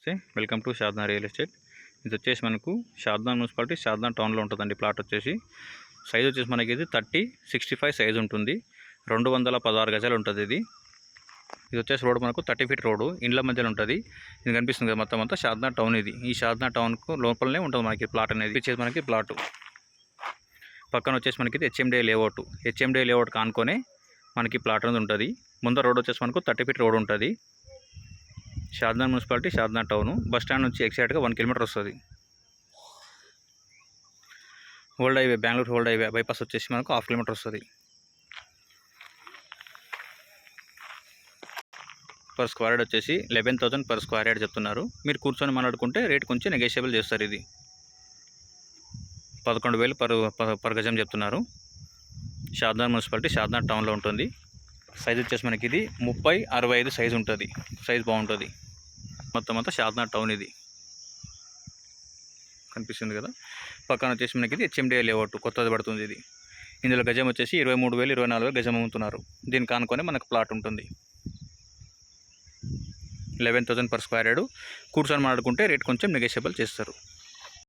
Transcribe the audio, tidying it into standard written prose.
నమస్తే, welcome to షాద్నా real estate. ఇది వచ్చేసి మనకు షాద్నా మున్సిపాలిటీ షాద్నా టౌన్లో ఉంటుందండి. ప్లాట్ వచ్చేసి సైజ్ వచ్చేసి మనకి ఇది 30-65 సైజ్ ఉంటుంది. 216 గజాలు ఉంటుంది. ఇది వచ్చేసి రోడ్ మనకు 30 ఫీట్ రోడ్డు ఇండ్ల మధ్యలో ఉంటుంది. ఇది కనిపిస్తుంది కదా మొత్తం అంతా షాద్నా టౌన్. ఈ షాద్నా టౌన్కు లోపలనే ఉంటుంది మనకి ప్లాట్ అనేది. వచ్చేసి మనకి ప్లాటు పక్కన వచ్చేసి మనకి ఇది హెచ్ఎండే లేఅవుట్ కానుకొని మనకి ప్లాట్ అనేది ఉంటుంది. ముందర రోడ్ వచ్చేసి మనకు 30 ఫీట్ రోడ్ ఉంటుంది. షాద్నా మున్సిపాలిటీ షాద్నా టౌను బస్ స్టాండ్ నుంచి ఎగ్జాక్ట్గా 1 కిలోమీటర్ వస్తుంది. Old highway Bengaluru old highway bypass వచ్చేసి మనకు 1/2 కిలోమీటర్ వస్తుంది. పర్ స్క్వేర్ యార్డ్ వచ్చేసి 11,000 పర్ స్క్వేర్ యార్డ్ చెప్తున్నారు. మీరు కూర్చొని మాట్లాడుకుంటే రేట్ కొంచెం నెగోషియబుల్ చేస్తారు. ఇది 11,000 పర్ గజం చెప్తున్నారు. షాద్నా మున్సిపాలిటీ షాద్నా టౌన్లో ఉంటుంది. సైజ్ వచ్చేసి మనకి ఇది 30-65 సైజ్ ఉంటుంది. సైజ్ బాగుంటుంది. మొత్తం అంతా షాద్నా టౌన్ ఇది కనిపిస్తుంది కదా. పక్కన వచ్చేసి మనకి ఇది హెచ్ఎండే లేఅవుట్ కొత్తది పడుతుంది. ఇది ఇందులో గజం వచ్చేసి 23,000-24,000 గజం అమ్ముతున్నారు. దీన్ని కానుకొని మనకు ప్లాట్ ఉంటుంది. 11,000 పర్ స్క్వేర్ యార్డ్. కూర్చొని మాట్లాడుకుంటే రేట్ కొంచెం నెగోషియబుల్ చేస్తారు.